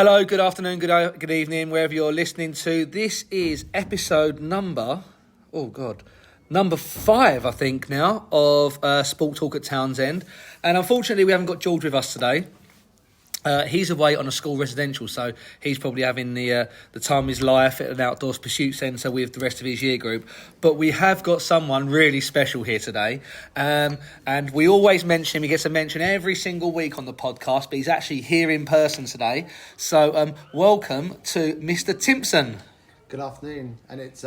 Hello, good afternoon, good evening, wherever you're listening to. This is episode number 5, I think now, of Sport Talk at Townsend. And unfortunately, we haven't got George with us today. He's away on a school residential, so he's probably having the time of his life at an outdoors pursuit centre with the rest of his year group. But we have got someone really special here today, and we always mention him. He gets a mention every single week on the podcast, but he's actually here in person today. So welcome to Mr. Timpson. Good afternoon, and it's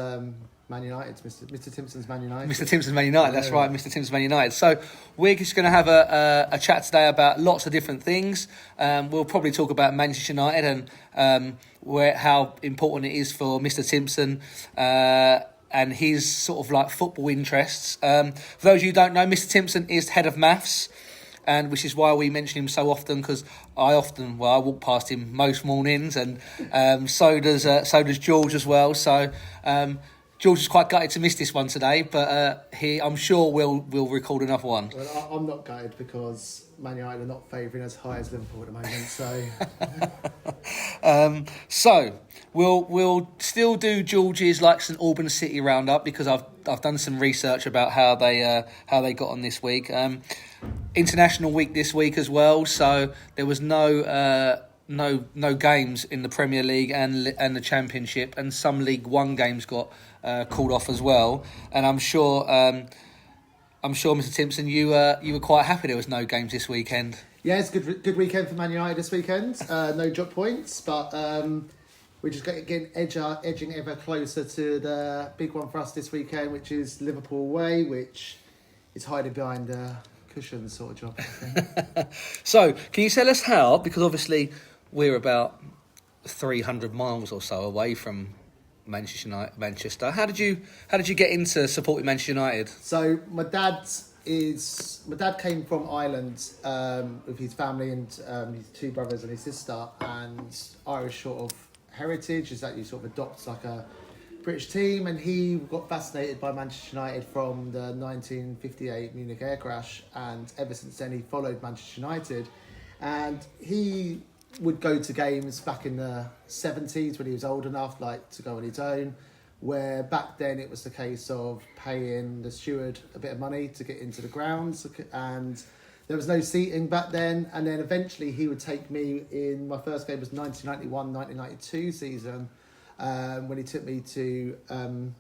Man United, Mr. Timpson's Man United. Mr. Timpson's Man United, that's right, Mr. Timpson's Man United. So we're just going to have a chat today about lots of different things. We'll probably talk about Manchester United and how important it is for Mr. Timpson and his sort of like football interests. For those of you who don't know, Mr. Timpson is head of maths, and which is why we mention him so often, because I walk past him most mornings, and so does George as well. So George is quite gutted to miss this one today, but I'm sure we'll record another one. Well, I'm not gutted because Man United are not favouring as high as Liverpool at the moment. So, so we'll still do George's like St Albans City roundup, because I've done some research about how they got on this week. International week this week as well, so there was no games in the Premier League and the Championship, and some League One games got called off as well. And I'm sure, Mr. Timpson, you were quite happy there was no games this weekend. Yeah, it's a good weekend for Man United this weekend. No drop points, but we're just edging ever closer to the big one for us this weekend, which is Liverpool away, which is hiding behind a cushion sort of job, I think. So, can you tell us how? Because obviously we're about 300 miles or so away from Manchester. How did you get into supporting Manchester United? So my dad came from Ireland with his family and his two brothers and his sister, and Irish sort of heritage is that you sort of adopt like a British team, and he got fascinated by Manchester United from the 1958 Munich air crash, and ever since then he followed Manchester United, and he would go to games back in the 70s when he was old enough like to go on his own, where back then it was the case of paying the steward a bit of money to get into the grounds, and there was no seating back then. And then eventually he would take me in, my first game was 1991-1992 season, when he took me to Man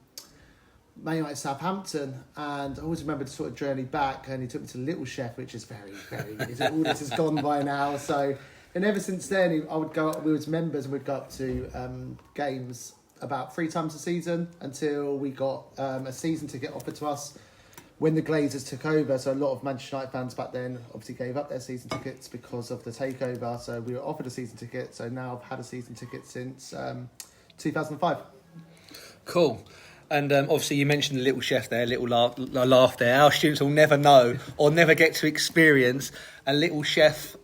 United Southampton, and I always remember the sort of journey back, and he took me to Little Chef, which is very, very, all this is gone by now. So, and ever since then, I would go up, we was members, and we'd go up to games about 3 times a season until we got a season ticket offered to us when the Glazers took over. So a lot of Manchester United fans back then obviously gave up their season tickets because of the takeover. So we were offered a season ticket. So now I've had a season ticket since 2005. Cool. And obviously you mentioned the Little Chef there, little laugh there. Our students will never know or never get to experience a Little Chef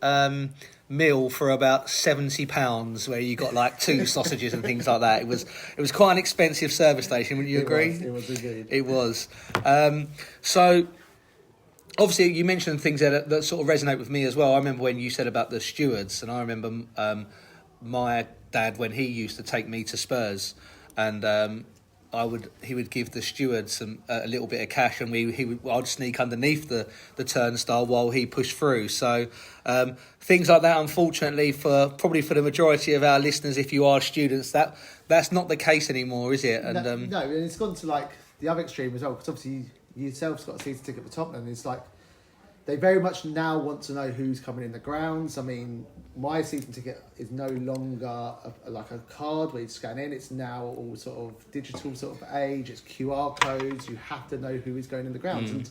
meal for about £70, where you got like 2 sausages and things like that. It was quite an expensive service station, wouldn't you agree? It was indeed. It was. So obviously you mentioned things that sort of resonate with me as well. I remember when you said about the stewards, and I remember my dad when he used to take me to Spurs, and he would give the steward a little bit of cash, and I'd sneak underneath the turnstile while he pushed through. So things like that, unfortunately, probably for the majority of our listeners, if you are students, that's not the case anymore, is it? And no, and it's gone to like the other extreme as well, because obviously you yourself's got a season ticket for Tottenham. It's like they very much now want to know who's coming in the grounds. I mean, my season ticket is no longer like a card where you scan in. It's now all sort of digital sort of age. It's QR codes. You have to know who is going in the grounds. And,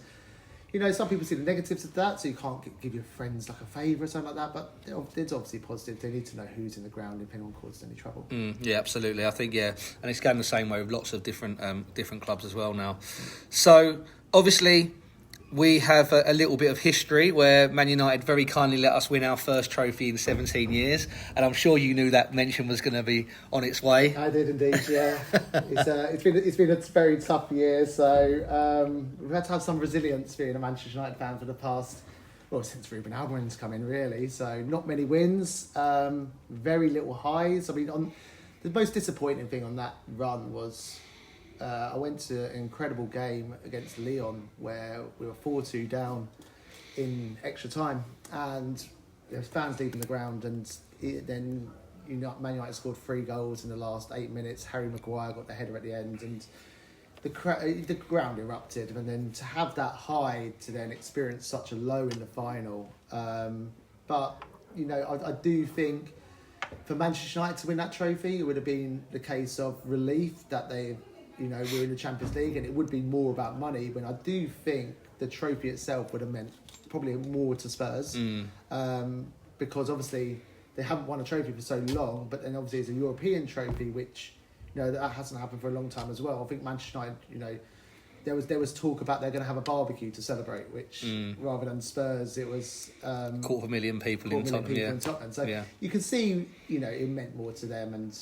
you know, some people see the negatives of that, so you can't give your friends like a favour or something like that. But it's obviously positive. They need to know who's in the ground if anyone causes any trouble. Yeah, absolutely. I think, yeah. And it's going the same way with lots of different clubs as well now. So, obviously, we have a little bit of history where Man United very kindly let us win our first trophy in 17 years, and I'm sure you knew that mention was going to be on its way. I did indeed, yeah. It's been a very tough year, so we've had to have some resilience being a Manchester United fan for the past well, since Ruben Almiron's come in, really. So not many wins, very little highs. I mean, the most disappointing thing on that run was I went to an incredible game against Lyon where we were 4-2 down in extra time, and there was fans leaving the ground, and then Man United scored 3 goals in the last 8 minutes. Harry Maguire got the header at the end, and the ground erupted. And then to have that high to then experience such a low in the final, but I do think for Manchester United to win that trophy, it would have been the case of relief that they, were in the Champions League, and it would be more about money. But I do think the trophy itself would have meant probably more to Spurs, because obviously they haven't won a trophy for so long. But then obviously it's a European trophy, which that hasn't happened for a long time as well. I think Manchester United, there was talk about they're going to have a barbecue to celebrate, which rather than Spurs, it was 250,000 people in Tottenham. So you can see, it meant more to them, and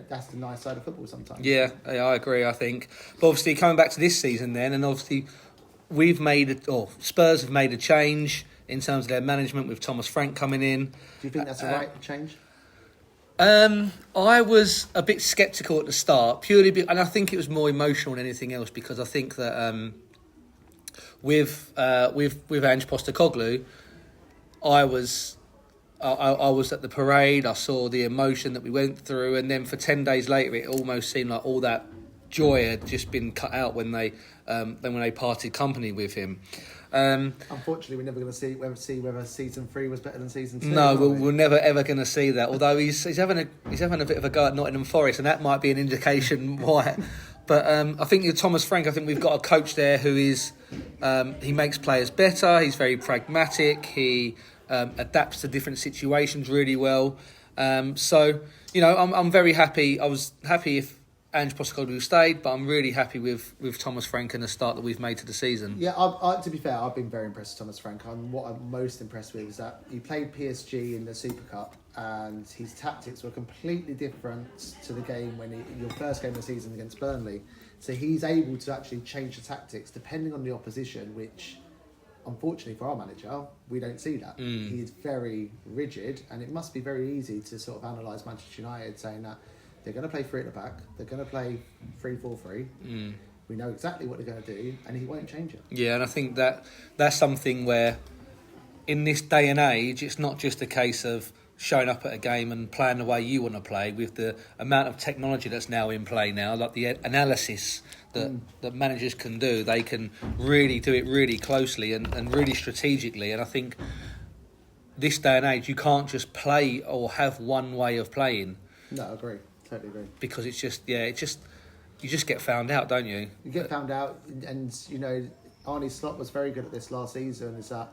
that's the nice side of football sometimes. Yeah, I agree. I think, but obviously coming back to this season, then, and obviously Spurs have made a change in terms of their management with Thomas Frank coming in. Do you think that's the right change? I was a bit sceptical at the start, and I think it was more emotional than anything else, because I think that with Ange Postecoglou, I was at the parade. I saw the emotion that we went through, and then for 10 days later, it almost seemed like all that joy had just been cut out when they parted company with him. Unfortunately, we're never going to see whether season 3 was better than season 2. No, we're never ever going to see that. Although he's having a bit of a go at Nottingham Forest, and that might be an indication why. But I think with Thomas Frank, I think we've got a coach there who is he makes players better. He's very pragmatic. He adapts to different situations really well. So I'm very happy. I was happy if Ange Postecoglou stayed, but I'm really happy with Thomas Frank and the start that we've made to the season. Yeah, to be fair, I've been very impressed with Thomas Frank. What I'm most impressed with is that he played PSG in the Super Cup, and his tactics were completely different to the game your first game of the season against Burnley. So he's able to actually change the tactics depending on the opposition, which unfortunately for our manager, we don't see that. He is very rigid, and it must be very easy to sort of analyse Manchester United, saying that they're going to play 3 at the back. They're going to play 3-4-3. We know exactly what they're going to do, and he won't change it. Yeah, and I think that's something where, in this day and age, it's not just a case of showing up at a game and playing the way you want to play. With the amount of technology that's now in play now, like the analysis that managers can do, they can really do it really closely and really strategically. And I think this day and age, you can't just play or have one way of playing. No, I agree. Totally agree. Because you just get found out, don't you? You get found out, and Arne Slot was very good at this last season. Is that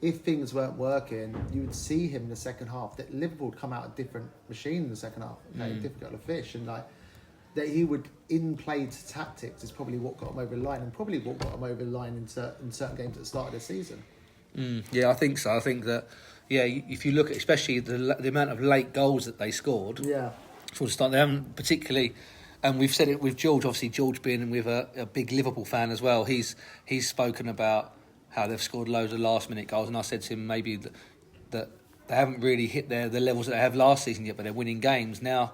if things weren't working, you would see him in the second half. That Liverpool would come out a different machine in the second half, difficult to fish, and that he would in-play tactics is probably what got him over the line, and probably what got him over the line in certain games at the start of the season. Yeah, I think so. I think that if you look at especially the amount of late goals that they scored. Yeah. For the start, they haven't particularly, and we've said it with George. Obviously, George being with a big Liverpool fan as well, he's spoken about how they've scored loads of last-minute goals, and I said to him maybe that they haven't really hit the levels that they have last season yet, but they're winning games now.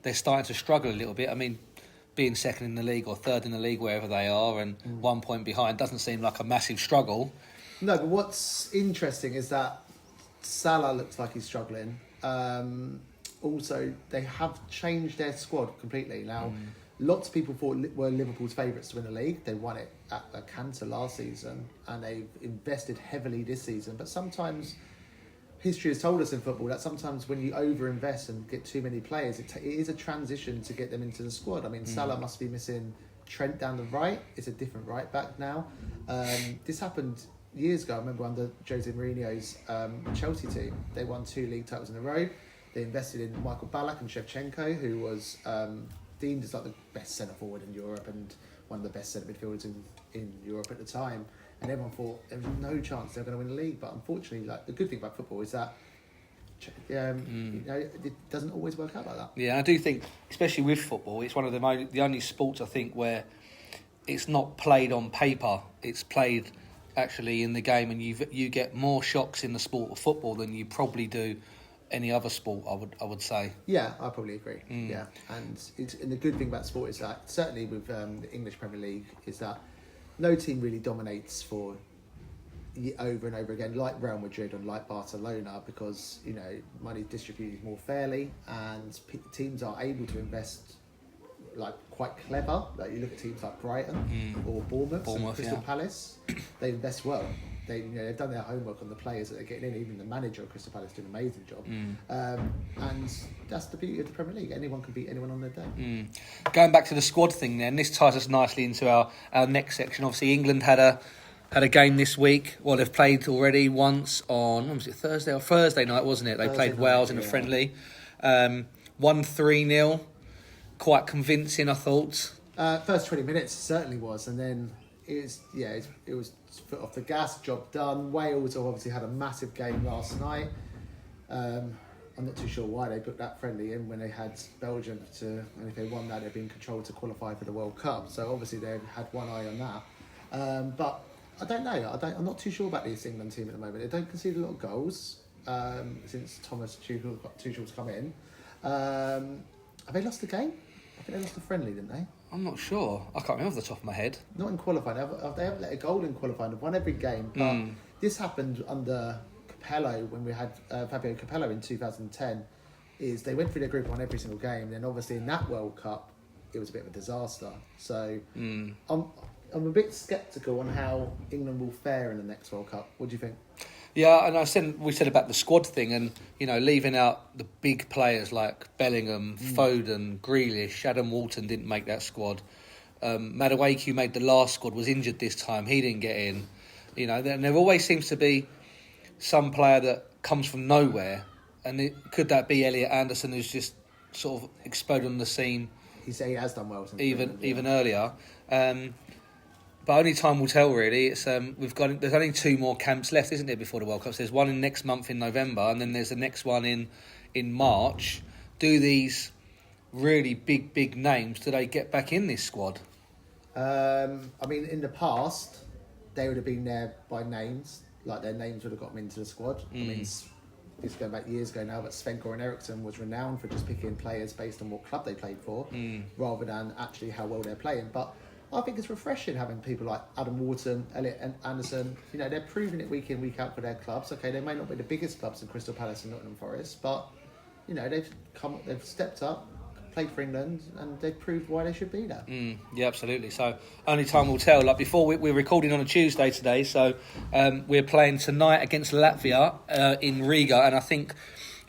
They're starting to struggle a little bit. I mean, being second in the league or third in the league, wherever they are, and 1 point behind doesn't seem like a massive struggle. No, but what's interesting is that Salah looks like he's struggling. Also, they have changed their squad completely. Now, lots of people thought were Liverpool's favourites to win the league. They won it at a canter last season, and they've invested heavily this season. But sometimes, history has told us in football that sometimes when you over-invest and get too many players, it is a transition to get them into the squad. I mean, Salah must be missing Trent down the right. It's a different right back now. This happened years ago. I remember under Jose Mourinho's Chelsea team. They won 2 league titles in a row. They invested in Michael Ballack and Shevchenko, who was deemed as like the best centre forward in Europe and one of the best centre midfielders in Europe at the time. And everyone thought there was no chance they were going to win the league. But unfortunately, the good thing about football is that it doesn't always work out like that. Yeah, I do think, especially with football, it's one of the only sports I think where it's not played on paper. It's played actually in the game, and you get more shocks in the sport of football than you probably do any other sport. I would say. Yeah, I probably agree. Yeah, and the good thing about sport is that certainly with the English Premier League is that no team really dominates for over and over again, like Real Madrid and like Barcelona, because money is distributed more fairly, and teams are able to invest like quite clever. Like you look at teams like Brighton or Bournemouth and Crystal Palace, they invest well. They've done their homework on the players that they're getting in. Even the manager of Crystal Palace did an amazing job. And that's the beauty of the Premier League. Anyone can beat anyone on their day. Going back to the squad thing, then this ties us nicely into our next section. Obviously, England had a game this week. Well, they've played already once on, when was it, Thursday or Thursday night, wasn't it? They played Wales in a friendly. Won 3-0. Quite convincing, I thought. First 20 minutes certainly was, and then it was foot off the gas, job done. Wales obviously had a massive game last night. I'm not too sure why they put that friendly in when they had Belgium and if they won that, they'd be in control to qualify for the World Cup. So obviously they had one eye on that. But I don't know. I'm not too sure about this England team at the moment. They don't concede a lot of goals since Thomas Tuchel's come in. Have they lost the game? I think they lost the friendly, didn't they? I'm not sure. I can't remember off the top of my head. Not in qualifying. They haven't let a goal in qualifying. They've won every game. But this happened under Capello when we had Fabio Capello in 2010. Is they went through their group on every single game. Then obviously in that World Cup, it was a bit of a disaster. So I'm a bit sceptical on how England will fare in the next World Cup. What do you think? Yeah, and we said about the squad thing, and leaving out the big players like Bellingham, Foden, Grealish, Adam Walton didn't make that squad. Madueke, who made the last squad, was injured this time. He didn't get in. And there always seems to be some player that comes from nowhere, and could that be Elliot Anderson, who's just sort of exploded on the scene? He has done well since even earlier. But only time will tell, really. It's there's only 2 more camps left, isn't there, before the World Cup? So there's one in next month in November, and then there's the next one in March. Do these really big names, do they get back in this squad? I mean, in the past, they would have been there by names. Like, their names would have got them into the squad. I mean, it's going back years ago now, but Sven-Goran Eriksson was renowned for just picking players based on what club they played for, rather than actually how well they're playing. But I think it's refreshing having people like Adam Wharton, Elliot Anderson. They're proving it week in, week out for their clubs. Okay, they may not be the biggest clubs in Crystal Palace and Nottingham Forest, but they've stepped up, played for England, and they've proved why they should be there. Yeah, absolutely. So only time will tell. Like before, we're recording on a Tuesday today, so we're playing tonight against Latvia in Riga, and I think,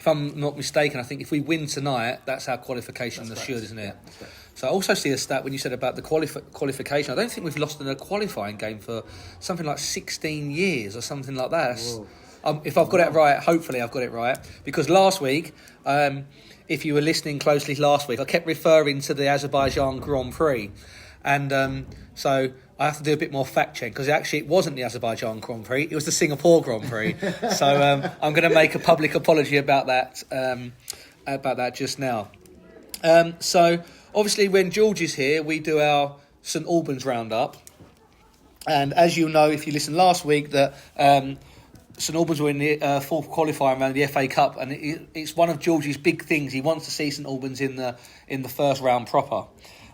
if I'm not mistaken, if we win tonight, that's our qualification assured, isn't it? Yeah, so I also see a stat when you said about the qualification. I don't think we've lost in a qualifying game for something like 16 years or something like that. If I've got it right, hopefully I've got it right. Because last week, if you were listening closely last week, I kept referring to the Azerbaijan Grand Prix. And so I have to do a bit more fact check, because actually it wasn't the Azerbaijan Grand Prix, it was the Singapore Grand Prix. So I'm going to make a public apology about that just now. So obviously when George is here, we do our St Albans roundup. And as you know, if you listened last week, that St Albans were in the fourth qualifying round of the FA Cup, and it's one of George's big things. He wants to see St Albans in the first round proper.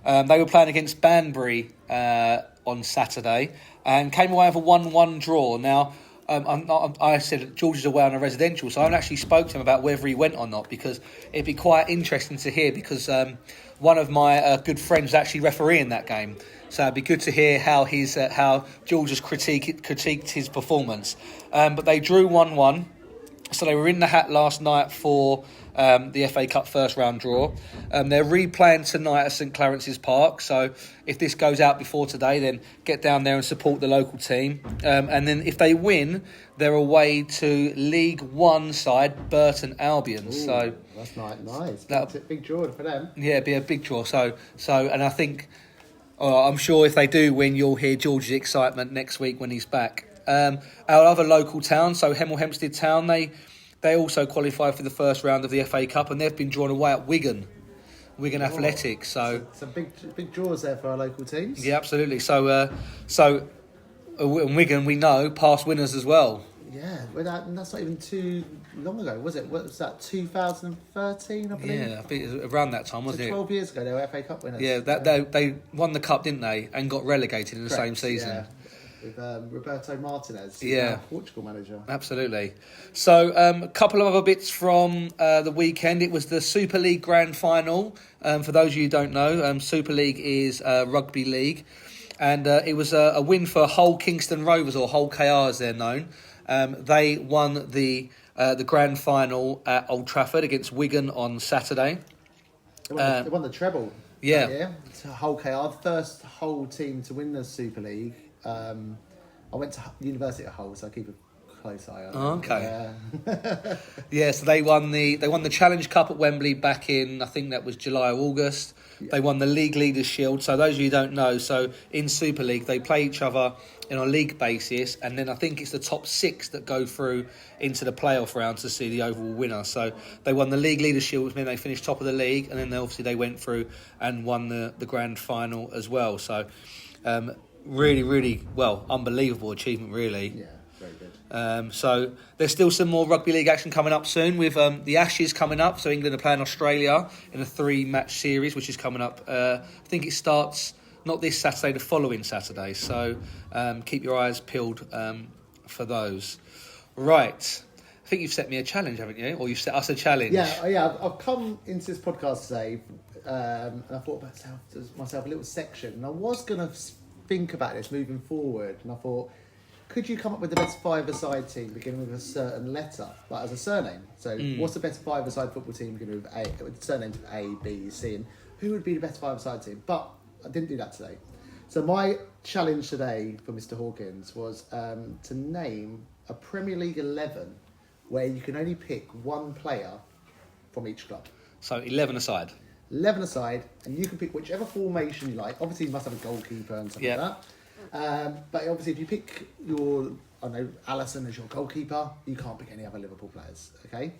They were playing against Banbury on Saturday and came away with a 1-1 draw. Now, I said George is away on a residential, so I haven't actually spoke to him about whether he went or not, because it'd be quite interesting to hear, because one of my good friends was actually refereeing that game. So it'd be good to hear how George has critiqued his performance. But they drew 1-1. So they were in the hat last night for the FA Cup first round draw. They're replaying tonight at St Clarence's Park. So if this goes out before today, then get down there and support the local team. And then if they win, they're away to League One side Burton Albion. Ooh, so that's nice. That's a big draw for them. Yeah, it'd be a big draw. So and I think, I'm sure if they do win, you'll hear George's excitement next week when he's back. Our other local town, so Hemel Hempstead Town, they also qualified for the first round of the FA Cup, and they've been drawn away at Wigan Athletics. So some big draws there for our local teams. Yeah, absolutely. So And Wigan, we know, past winners as well. Yeah, and that's not even too long ago, was it? What was that, 2013, I believe? Yeah, I think it was around that time, wasn't it? 12 years ago, they were FA Cup winners. Yeah, they won the cup, didn't they? And got relegated in the same season. Yeah. With Roberto Martinez, Portugal manager. Absolutely. So a couple of other bits from the weekend. It was the Super League Grand Final. For those of you who don't know, Super League is rugby league. And it was a win for Hull Kingston Rovers, or Hull KR as they're known. They won the Grand Final at Old Trafford against Wigan on Saturday. They won the treble. Yeah. It's Hull KR, the first Hull team to win the Super League. I went to University at Hull, so I keep a close eye on it. Oh, okay. Yeah, so they won the Challenge Cup at Wembley back in, I think that was July or August. Yeah. They won the League Leaders Shield. So those of you who don't know, so in Super League they play each other on a league basis, and then I think it's the top 6 that go through into the playoff round to see the overall winner. So they won the League Leaders Shield, which meant they finished top of the league, and then they went through and won the grand final as well. So really, really, unbelievable achievement, really. Yeah, very good. So there's still some more rugby league action coming up soon with the Ashes coming up. So England are playing Australia in a 3-match series, which is coming up. I think it starts not this Saturday, the following Saturday. So keep your eyes peeled for those. Right. I think you've set me a challenge, haven't you? Or you've set us a challenge. Yeah. I've come into this podcast today and I thought about myself a little section. And I was going to think about this moving forward. And I thought, could you come up with the best five-a-side team beginning with a certain letter, like as a surname? So what's the best five-a-side football team beginning with surnames of A, B, C, and who would be the best five-a-side team? But I didn't do that today. So my challenge today for Mr. Hawkins was to name a Premier League 11 where you can only pick one player from each club. So 11 aside. 11 aside, and you can pick whichever formation you like. Obviously, you must have a goalkeeper and stuff like that. But obviously, if you pick Alisson as your goalkeeper, you can't pick any other Liverpool players, okay?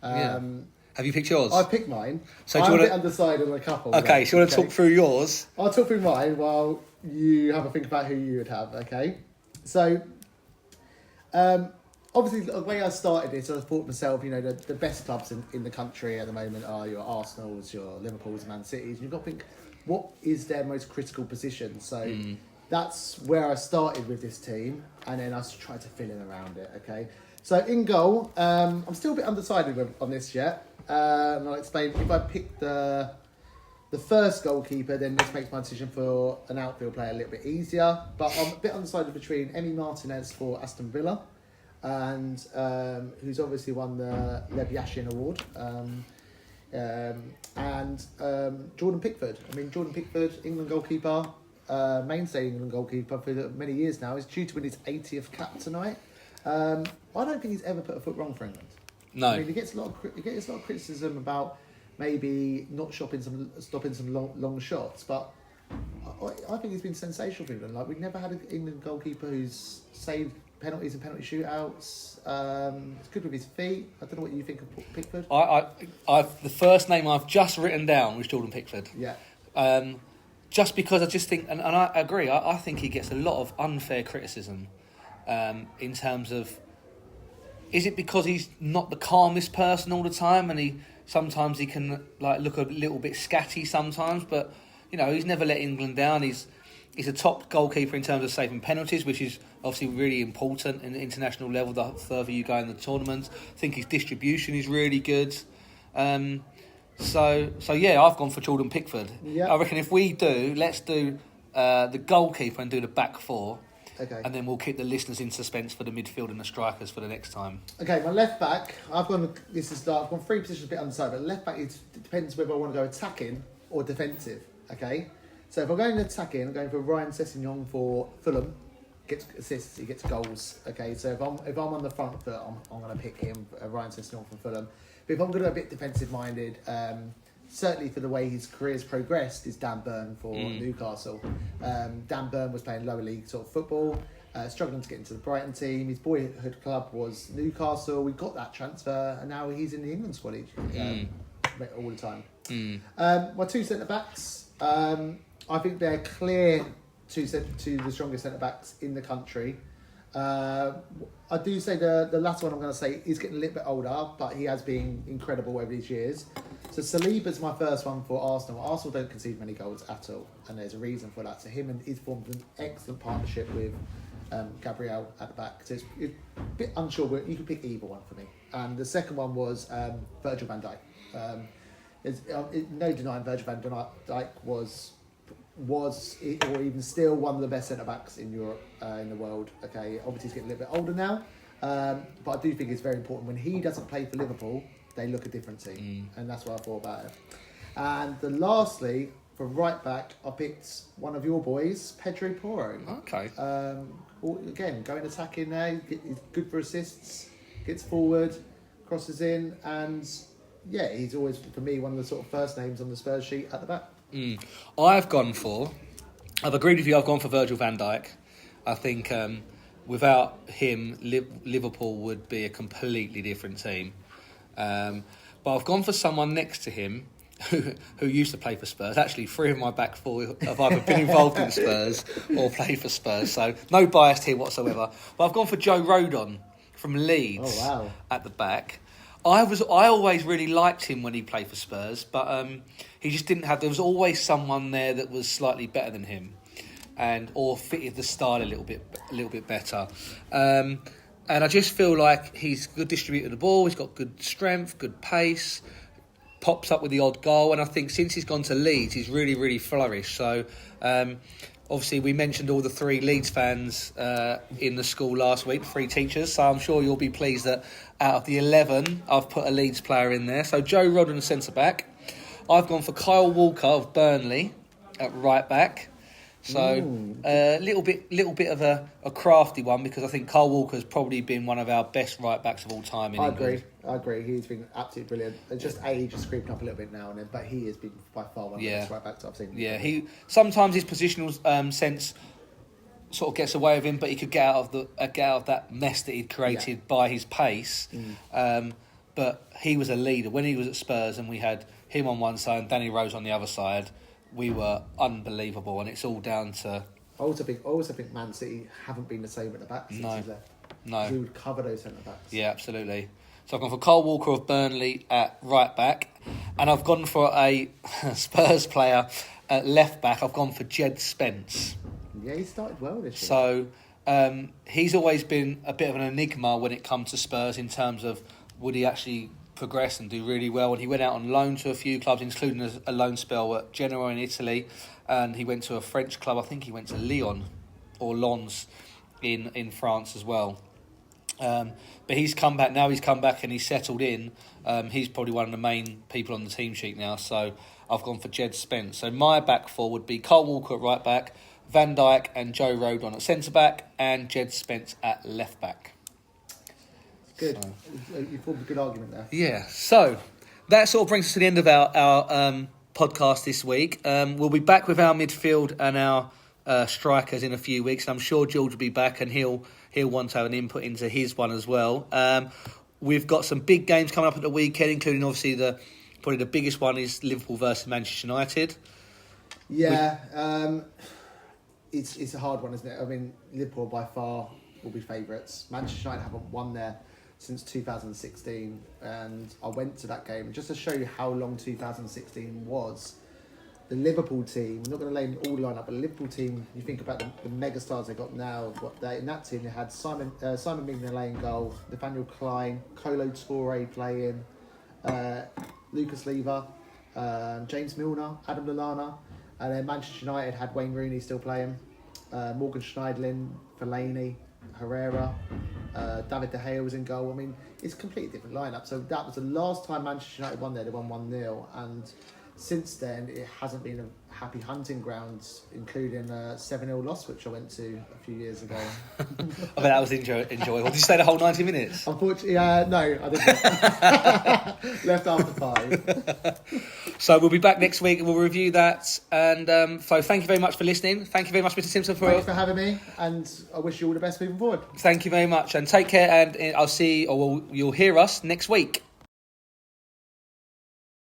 Have you picked yours? I picked mine. So I'm a bit undecided on a couple. Okay, so you want to talk through yours? I'll talk through mine while you have a think about who you would have, okay? So, obviously, the way I started this, I thought to myself, the best clubs in the country at the moment are your Arsenals, your Liverpools, Man Cities. And you've got to think, what is their most critical position? So that's where I started with this team, and then I tried to fill in around it, okay? So in goal, I'm still a bit undecided on this yet. And I'll explain. If I pick the first goalkeeper, then this makes my decision for an outfield player a little bit easier. But I'm a bit undecided between Emi Martinez for Aston Villa, and who's obviously won the Lev Yashin Award, and Jordan Pickford. I mean, Jordan Pickford, England goalkeeper, mainstay England goalkeeper for many years now, is due to win his 80th cap tonight. I don't think he's ever put a foot wrong for England. No. I mean, he gets a lot of criticism about maybe not stopping some long shots, but I think he's been sensational for England. Like, we've never had an England goalkeeper who's saved penalties and penalty shootouts. It's good with his feet. I don't know what you think of Pickford. The first name I've just written down was Jordan Pickford. Yeah. Just because I just think, and I agree, I think he gets a lot of unfair criticism in terms of, is it because he's not the calmest person all the time, and sometimes he can look a little bit scatty sometimes, but he's never let England down. He's a top goalkeeper in terms of saving penalties, which is obviously really important in the international level. The further you go in the tournament, I think his distribution is really good. So yeah, I've gone for Jordan Pickford. Yeah. I reckon if we let's do the goalkeeper and do the back four. Okay. And then we'll keep the listeners in suspense for the midfield and the strikers for the next time. Okay, my left back, I've gone 3 positions a bit undecided, but left back, it depends whether I want to go attacking or defensive, okay? So if I'm going attacking, I'm going for Ryan Sessegnon for Fulham. Gets assists, he gets goals, okay? So if I'm on the front foot, I'm going to pick him, Ryan Sessegnon for Fulham. But if I'm going to be a bit defensive-minded, certainly for the way his career's progressed, is Dan Burn for Newcastle. Dan Burn was playing lower league sort of football, struggling to get into the Brighton team. His boyhood club was Newcastle. We got that transfer, and now he's in the England squad all the time. My 2 centre-backs, I think they're clear two of the strongest centre backs in the country. I do say the last one I'm going to say is getting a little bit older, but he has been incredible over these years. So Saliba's my first one for Arsenal. Arsenal don't concede many goals at all, and there's a reason for that. So him and he's formed an excellent partnership with Gabriel at the back. So it's a bit unsure, but you can pick either one for me. And the second one was Virgil van Dijk. No denying Virgil van Dijk was or even still one of the best centre backs in Europe, in the world. Okay, obviously he's getting a little bit older now, but I do think it's very important when he doesn't play for Liverpool, they look a different team, and that's what I thought about it. And then lastly, for right back, I picked one of your boys, Pedro Porro. Okay. Again, going attacking there, he's good for assists, gets forward, crosses in, and yeah, he's always for me one of the sort of first names on the Spurs sheet at the back. I've agreed with you. I've gone for Virgil van Dijk. I think without him, Liverpool would be a completely different team. But I've gone for someone next to him who used to play for Spurs. Actually, 3 of my back 4 have either been involved in Spurs or played for Spurs, so no bias here whatsoever. But I've gone for Joe Rodon from Leeds at the back. I always really liked him when he played for Spurs, but he just didn't have. There was always someone there that was slightly better than him, or fitted the style a little bit better. And I just feel like he's a good distributor of the ball. He's got good strength, good pace, pops up with the odd goal. And I think since he's gone to Leeds, he's really, really flourished. So obviously we mentioned all the 3 Leeds fans in the school last week, 3 teachers. So I'm sure you'll be pleased that out of the 11, I've put a Leeds player in there. So Joe Rodon, centre back. I've gone for Kyle Walker of Burnley at right back. So a little bit of a crafty one, because I think Kyle Walker's probably been one of our best right backs of all time in England. I agree. He's been absolutely brilliant. It's just age is creeping up a little bit now and then, but he has been by far one of the best right backs I've seen. Yeah, he sometimes his positional sense sort of gets away with him, but he could get out of that mess that he'd created by his pace. But he was a leader when he was at Spurs, and we had him on one side and Danny Rose on the other side. We were unbelievable, and it's all down to. I also think Man City haven't been the same at the back since he's left. No, we would cover those centre backs. Yeah, absolutely. So I've gone for Kyle Walker of Burnley at right back, and I've gone for a Spurs player at left back. I've gone for Jed Spence. Yeah, he started well this year. So he's always been a bit of an enigma when it comes to Spurs in terms of would he actually progress and do really well. And he went out on loan to a few clubs, including a loan spell at Genoa in Italy, and he went to a French club. I think he went to Lyon or Lens in France as well. But he's come back now. He's come back and he's settled in. He's probably one of the main people on the team sheet now. So I've gone for Jed Spence. So my back 4 would be Kyle Walker at right back, Van Dijk and Joe Rodon at centre back, and Jed Spence at left back. Good. So. You formed a good argument there. Yeah. So that sort of brings us to the end of our podcast this week. We'll be back with our midfield and our strikers in a few weeks, and I'm sure George will be back, and he'll want to have an input into his one as well. We've got some big games coming up at the weekend, including obviously probably the biggest one is Liverpool versus Manchester United. Yeah, it's a hard one, isn't it? I mean, Liverpool by far will be favourites. Manchester United haven't won there since 2016, and I went to that game, and just to show you how long 2016 was. The Liverpool team, I'm not going to lay all the line up, but the Liverpool team, you think about the mega stars they got now. In that team, they had Simon Mignolet in goal, Nathaniel Klein, Kolo Touré playing, Lucas Leiva, James Milner, Adam Lallana, and then Manchester United had Wayne Rooney still playing, Morgan Schneiderlin, Fellaini, Herrera, David De Gea was in goal. I mean, it's a completely different lineup. So that was the last time Manchester United won there. They won 1-0, and since then, it hasn't been a happy hunting ground, including a 7-0 loss, which I went to a few years ago. I bet that was enjoyable. Did you stay the whole 90 minutes? Unfortunately, no, I didn't. Left after 5. So we'll be back next week and we'll review that. And so thank you very much for listening. Thank you very much, Mr. Simpson. Thanks for having me, and I wish you all the best moving forward. Thank you very much, and take care, and you'll hear us next week.